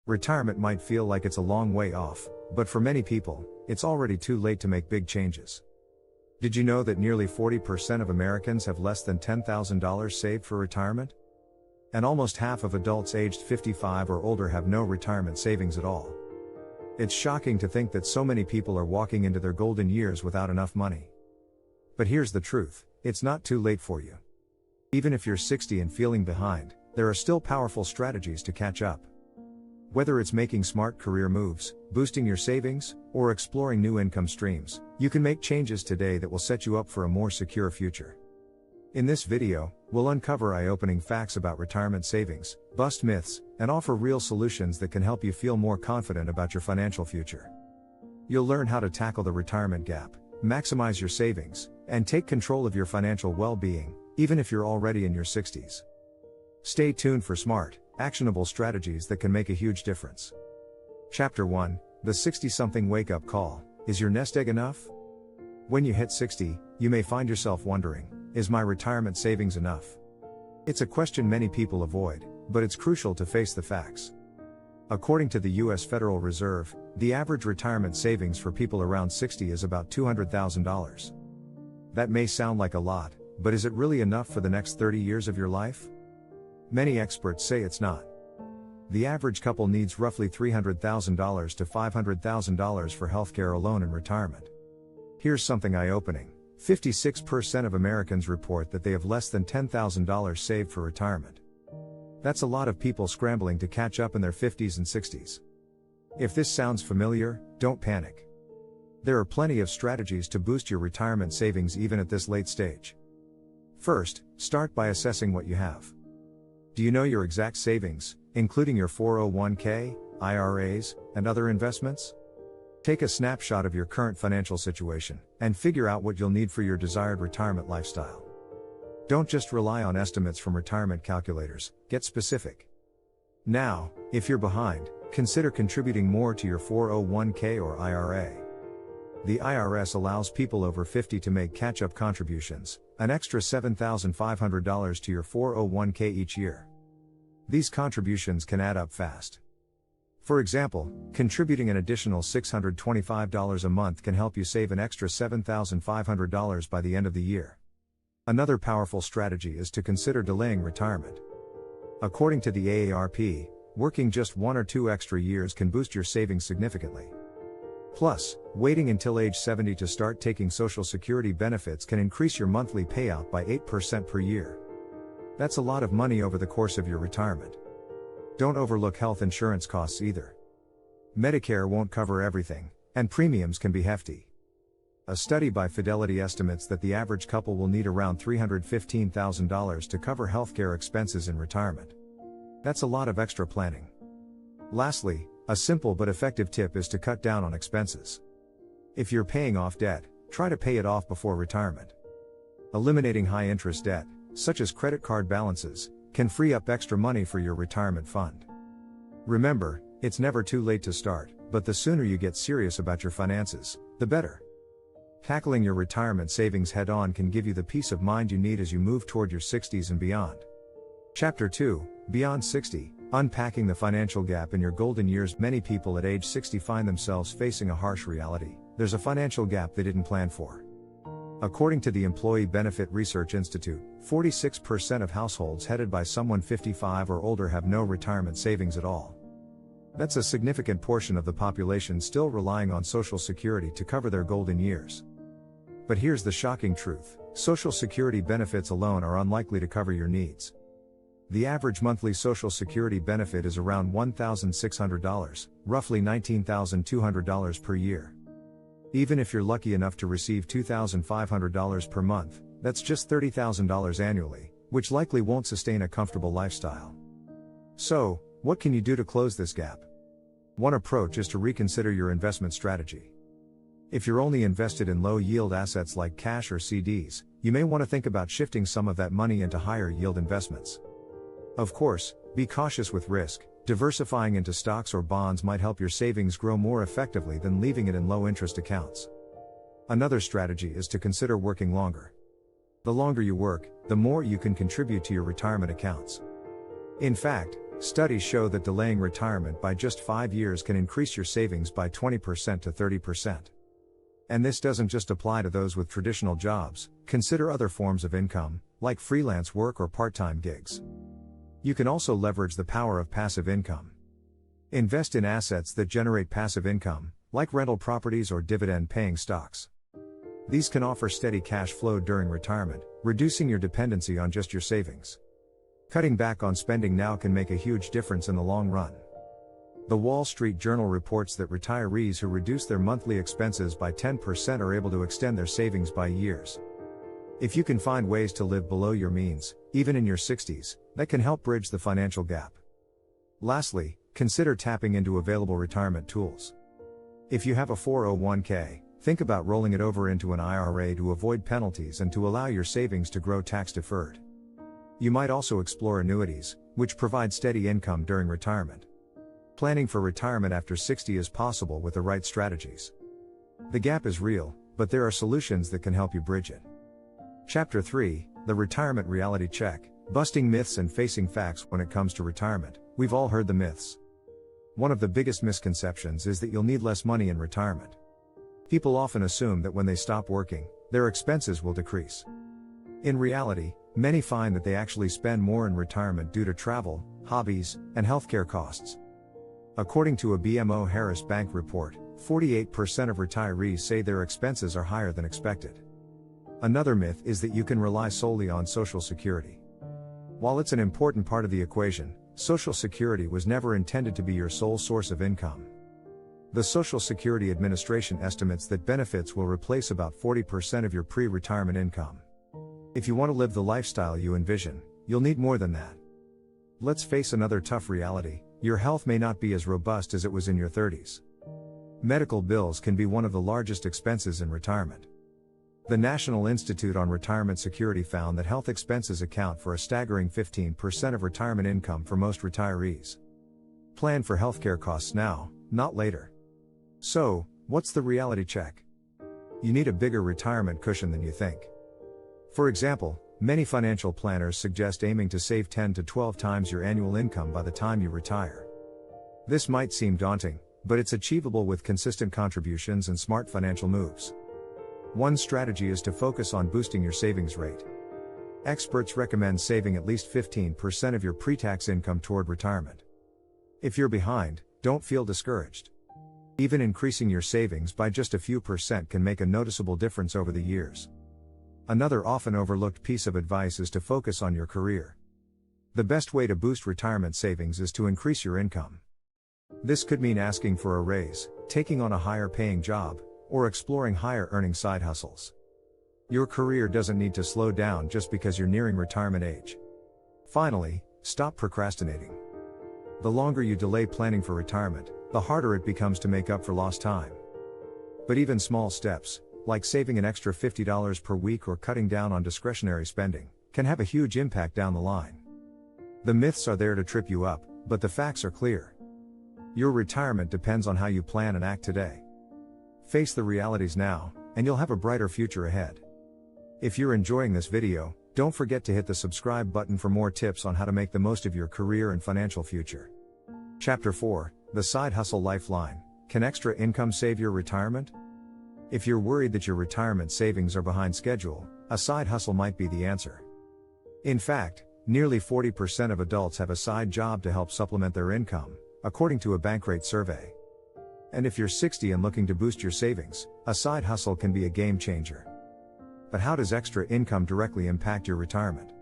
Retirement might feel like it's a long way off, but for many people, it's already too late to make big changes. Did you know that nearly 40% of Americans have less than $10,000 saved for retirement? And almost half of adults aged 55 or older have no retirement savings at all. It's shocking to think that so many people are walking into their golden years without enough money. But here's the truth, it's not too late for you. Even if you're 60 and feeling behind, there are still powerful strategies to catch up. Whether it's making smart career moves, boosting your savings, or exploring new income streams, you can make changes today that will set you up for a more secure future. In this video, we'll uncover eye-opening facts about retirement savings, bust myths, and offer real solutions that can help you feel more confident about your financial future. You'll learn how to tackle the retirement gap, maximize your savings, and take control of your financial well-being, even if you're already in your 60s. Stay tuned for smart, actionable strategies that can make a huge difference. Chapter 1, the 60-something wake-up call. Is your nest egg enough? When you hit 60, you may find yourself wondering, is my retirement savings enough? It's a question many people avoid, but it's crucial to face the facts. According to the U.S. Federal Reserve, the average retirement savings for people around 60 is about $200,000. That may sound like a lot, but is it really enough for the next 30 years of your life? Many experts say it's not. The average couple needs roughly $300,000 to $500,000 for healthcare alone in retirement. Here's something eye-opening. 56% of Americans report that they have less than $10,000 saved for retirement. That's a lot of people scrambling to catch up in their 50s and 60s. If this sounds familiar, don't panic. There are plenty of strategies to boost your retirement savings even at this late stage. First, start by assessing what you have. Do you know your exact savings, including your 401k, IRAs, and other investments? Take a snapshot of your current financial situation, and figure out what you'll need for your desired retirement lifestyle. Don't just rely on estimates from retirement calculators, get specific. Now, if you're behind, consider contributing more to your 401k or IRA. The IRS allows people over 50 to make catch-up contributions, an extra $7,500 to your 401k each year. These contributions can add up fast. For example, contributing an additional $625 a month can help you save an extra $7,500 by the end of the year. Another powerful strategy is to consider delaying retirement. According to the AARP, working just 1 or 2 extra years can boost your savings significantly. Plus, waiting until age 70 to start taking Social Security benefits can increase your monthly payout by 8% per year. That's a lot of money over the course of your retirement. Don't overlook health insurance costs either. Medicare won't cover everything, and premiums can be hefty. A study by Fidelity estimates that the average couple will need around $315,000 to cover healthcare expenses in retirement. That's a lot of extra planning. Lastly, a simple but effective tip is to cut down on expenses. If you're paying off debt, try to pay it off before retirement. Eliminating high-interest debt, such as credit card balances, can free up extra money for your retirement fund. Remember, it's never too late to start, but the sooner you get serious about your finances, the better. Tackling your retirement savings head-on can give you the peace of mind you need as you move toward your 60s and beyond. Chapter 2, Beyond 60, Unpacking the Financial Gap in Your Golden Years. Many people at age 60 find themselves facing a harsh reality. There's a financial gap they didn't plan for. According to the Employee Benefit Research Institute, 46% of households headed by someone 55 or older have no retirement savings at all. That's a significant portion of the population still relying on Social Security to cover their golden years. But here's the shocking truth: Social Security benefits alone are unlikely to cover your needs. The average monthly Social Security benefit is around $1,600, roughly $19,200 per year. Even if you're lucky enough to receive $2,500 per month, that's just $30,000 annually, which likely won't sustain a comfortable lifestyle. So, what can you do to close this gap? One approach is to reconsider your investment strategy. If you're only invested in low-yield assets like cash or CDs, you may want to think about shifting some of that money into higher-yield investments. Of course, be cautious with risk. Diversifying into stocks or bonds might help your savings grow more effectively than leaving it in low-interest accounts. Another strategy is to consider working longer. The longer you work, the more you can contribute to your retirement accounts. In fact, Studies show that delaying retirement by just 5 years can increase your savings by 20% to 30%. And this doesn't just apply to those with traditional jobs. Consider other forms of income, like freelance work or part-time gigs. You can also leverage the power of passive income. Invest in assets that generate passive income, like rental properties or dividend-paying stocks. These can offer steady cash flow during retirement, reducing your dependency on just your savings. Cutting back on spending now can make a huge difference in the long run. The Wall Street Journal reports that retirees who reduce their monthly expenses by 10% are able to extend their savings by years. If you can find ways to live below your means, even in your 60s, that can help bridge the financial gap. Lastly, consider tapping into available retirement tools. If you have a 401k, think about rolling it over into an IRA to avoid penalties and to allow your savings to grow tax-deferred. You might also explore annuities, which provide steady income during retirement. Planning for retirement after 60 is possible with the right strategies. The gap is real, but there are solutions that can help you bridge it. Chapter 3, The Retirement Reality Check, Busting Myths and Facing Facts. When it comes to retirement, we've all heard the myths. One of the biggest misconceptions is that you'll need less money in retirement. People often assume that when they stop working, their expenses will decrease. In reality, many find that they actually spend more in retirement due to travel, hobbies, and healthcare costs. According to a BMO Harris Bank report, 48% of retirees say their expenses are higher than expected. Another myth is that you can rely solely on Social Security. While it's an important part of the equation, Social Security was never intended to be your sole source of income. The Social Security Administration estimates that benefits will replace about 40% of your pre-retirement income. If you want to live the lifestyle you envision, you'll need more than that. Let's face another tough reality: your health may not be as robust as it was in your 30s. Medical bills can be one of the largest expenses in retirement. The National Institute on Retirement Security found that health expenses account for a staggering 15% of retirement income for most retirees. Plan for healthcare costs now, not later. So, what's the reality check? You need a bigger retirement cushion than you think. For example, many financial planners suggest aiming to save 10 to 12 times your annual income by the time you retire. This might seem daunting, but it's achievable with consistent contributions and smart financial moves. One strategy is to focus on boosting your savings rate. Experts recommend saving at least 15% of your pre-tax income toward retirement. If you're behind, don't feel discouraged. Even increasing your savings by just a few percent can make a noticeable difference over the years. Another often overlooked piece of advice is to focus on your career. The best way to boost retirement savings is to increase your income. This could mean asking for a raise, taking on a higher paying job, or exploring higher earning side hustles. Your career doesn't need to slow down just because you're nearing retirement age. Finally, stop procrastinating. The longer you delay planning for retirement, the harder it becomes to make up for lost time. But even small steps, like saving an extra $50 per week or cutting down on discretionary spending, can have a huge impact down the line. The myths are there to trip you up, but the facts are clear. Your retirement depends on how you plan and act today. Face the realities now, and you'll have a brighter future ahead. If you're enjoying this video, don't forget to hit the subscribe button for more tips on how to make the most of your career and financial future. Chapter 4, The Side Hustle Lifeline. Can extra income save your retirement? If you're worried that your retirement savings are behind schedule, a side hustle might be the answer. In fact, nearly 40% of adults have a side job to help supplement their income, according to a Bankrate survey. And if you're 60 and looking to boost your savings, a side hustle can be a game changer. But how does extra income directly impact your retirement?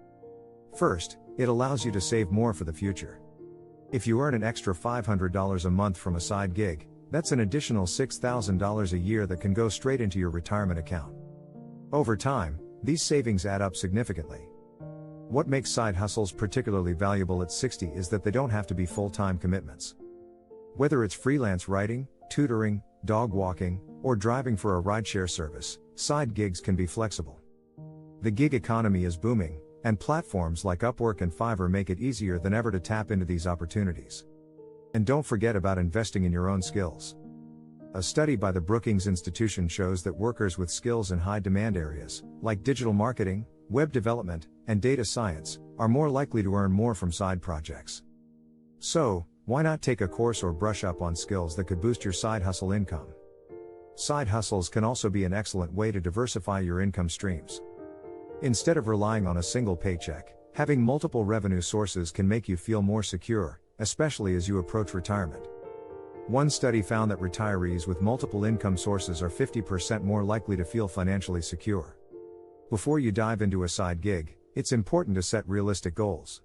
First, it allows you to save more for the future. If you earn an extra $500 a month from a side gig, that's an additional $6,000 a year that can go straight into your retirement account. Over time, these savings add up significantly. What makes side hustles particularly valuable at 60 is that they don't have to be full-time commitments. Whether it's freelance writing, tutoring, dog walking, or driving for a rideshare service, side gigs can be flexible. The gig economy is booming, and platforms like Upwork and Fiverr make it easier than ever to tap into these opportunities. And don't forget about investing in your own skills. A study by the Brookings Institution shows that workers with skills in high-demand areas, like digital marketing, web development, and data science, are more likely to earn more from side projects. So, why not take a course or brush up on skills that could boost your side hustle income? Side hustles can also be an excellent way to diversify your income streams. Instead of relying on a single paycheck, having multiple revenue sources can make you feel more secure, especially as you approach retirement. One study found that retirees with multiple income sources are 50% more likely to feel financially secure. Before you dive into a side gig, it's important to set realistic goals.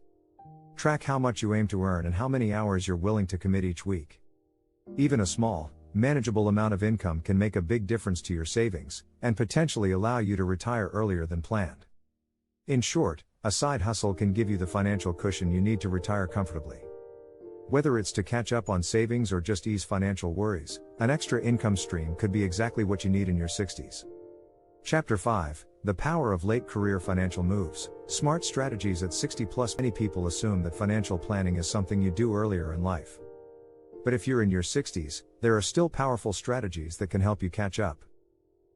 Track how much you aim to earn and how many hours you're willing to commit each week. Even a small, manageable amount of income can make a big difference to your savings, and potentially allow you to retire earlier than planned. In short, a side hustle can give you the financial cushion you need to retire comfortably. Whether it's to catch up on savings or just ease financial worries, an extra income stream could be exactly what you need in your 60s. Chapter 5, The Power of Late Career Financial Moves, Smart Strategies at 60 Plus. Many people assume that financial planning is something you do earlier in life. But if you're in your 60s, there are still powerful strategies that can help you catch up.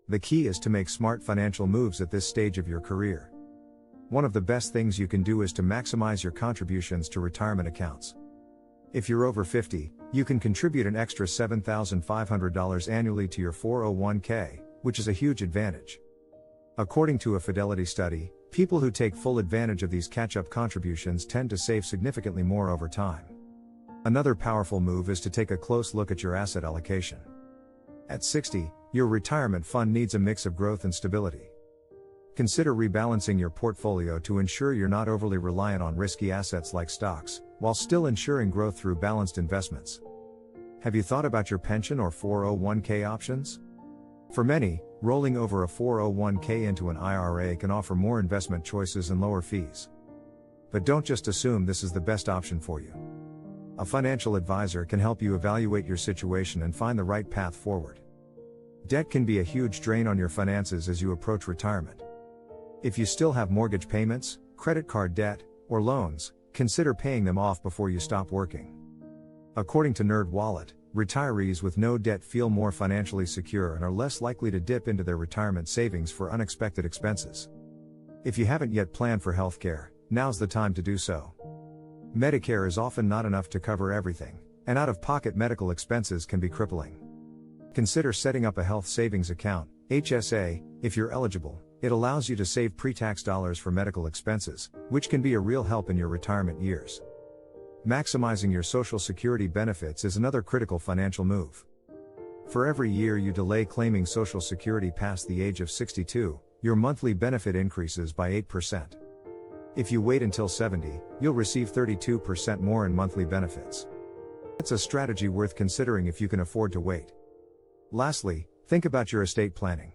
The key is to make smart financial moves at this stage of your career. One of the best things you can do is to maximize your contributions to retirement accounts. If you're over 50, you can contribute an extra $7,500 annually to your 401k, which is a huge advantage. According to a Fidelity study, people who take full advantage of these catch-up contributions tend to save significantly more over time. Another powerful move is to take a close look at your asset allocation. At 60, your retirement fund needs a mix of growth and stability. Consider rebalancing your portfolio to ensure you're not overly reliant on risky assets like stocks, while still ensuring growth through balanced investments. Have you thought about your pension or 401k options? For many, rolling over a 401k into an IRA can offer more investment choices and lower fees. But don't just assume this is the best option for you. A financial advisor can help you evaluate your situation and find the right path forward. Debt can be a huge drain on your finances as you approach retirement. If you still have mortgage payments, credit card debt, or loans, consider paying them off before you stop working. According to NerdWallet, retirees with no debt feel more financially secure and are less likely to dip into their retirement savings for unexpected expenses. If you haven't yet planned for healthcare, now's the time to do so. Medicare is often not enough to cover everything, and out-of-pocket medical expenses can be crippling. Consider setting up a health savings account, HSA, if you're eligible. It allows you to save pre-tax dollars for medical expenses, which can be a real help in your retirement years. Maximizing your Social Security benefits is another critical financial move. For every year you delay claiming Social Security past the age of 62, your monthly benefit increases by 8%. If you wait until 70, you'll receive 32% more in monthly benefits. It's a strategy worth considering if you can afford to wait. Lastly, think about your estate planning.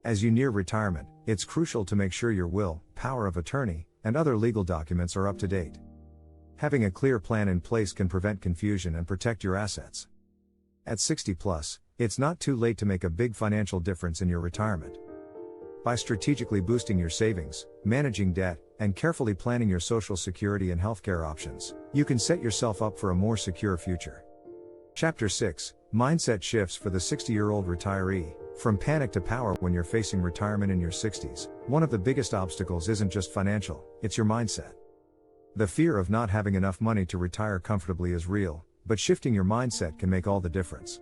As you near retirement, it's crucial to make sure your will, power of attorney, and other legal documents are up to date. Having a clear plan in place can prevent confusion and protect your assets. At 60 plus, it's not too late to make a big financial difference in your retirement. By strategically boosting your savings, managing debt, and carefully planning your Social Security and healthcare options, you can set yourself up for a more secure future. Chapter 6, Mindset Shifts for the 60-year-old Retiree. From panic to power. When you're facing retirement in your 60s, one of the biggest obstacles isn't just financial, it's your mindset. The fear of not having enough money to retire comfortably is real, but shifting your mindset can make all the difference.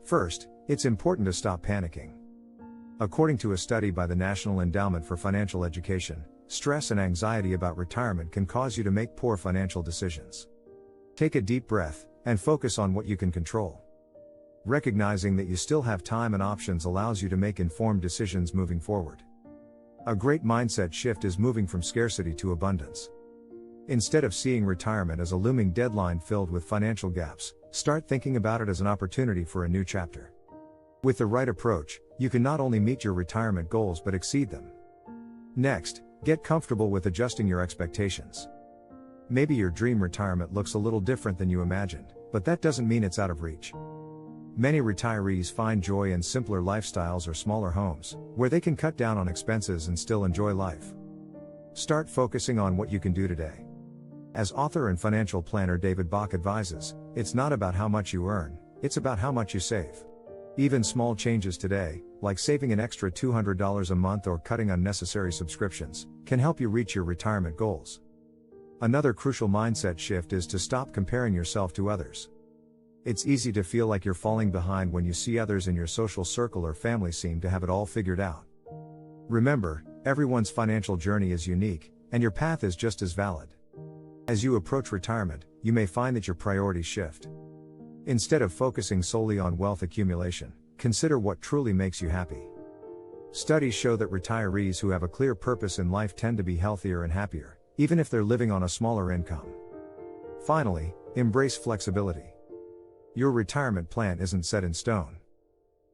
First, it's important to stop panicking. According to a study by the National Endowment for Financial Education, stress and anxiety about retirement can cause you to make poor financial decisions. Take a deep breath and focus on what you can control. Recognizing that you still have time and options allows you to make informed decisions moving forward. A great mindset shift is moving from scarcity to abundance. Instead of seeing retirement as a looming deadline filled with financial gaps, start thinking about it as an opportunity for a new chapter. With the right approach, you can not only meet your retirement goals but exceed them. Next, get comfortable with adjusting your expectations. Maybe your dream retirement looks a little different than you imagined, but that doesn't mean it's out of reach. Many retirees find joy in simpler lifestyles or smaller homes, where they can cut down on expenses and still enjoy life. Start focusing on what you can do today. As author and financial planner David Bach advises, it's not about how much you earn, it's about how much you save. Even small changes today, like saving an extra $200 a month or cutting unnecessary subscriptions, can help you reach your retirement goals. Another crucial mindset shift is to stop comparing yourself to others. It's easy to feel like you're falling behind when you see others in your social circle or family seem to have it all figured out. Remember, everyone's financial journey is unique, and your path is just as valid. As you approach retirement, you may find that your priorities shift. Instead of focusing solely on wealth accumulation, consider what truly makes you happy. Studies show that retirees who have a clear purpose in life tend to be healthier and happier, even if they're living on a smaller income. Finally, embrace flexibility. Your retirement plan isn't set in stone.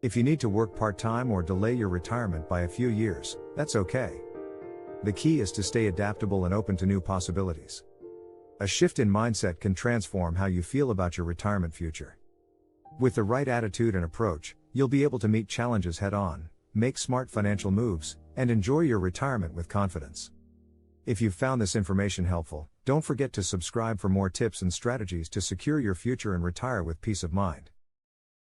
If you need to work part-time or delay your retirement by a few years, that's okay. The key is to stay adaptable and open to new possibilities. A shift in mindset can transform how you feel about your retirement future. With the right attitude and approach, you'll be able to meet challenges head-on, make smart financial moves, and enjoy your retirement with confidence. If you've found this information helpful, don't forget to subscribe for more tips and strategies to secure your future and retire with peace of mind.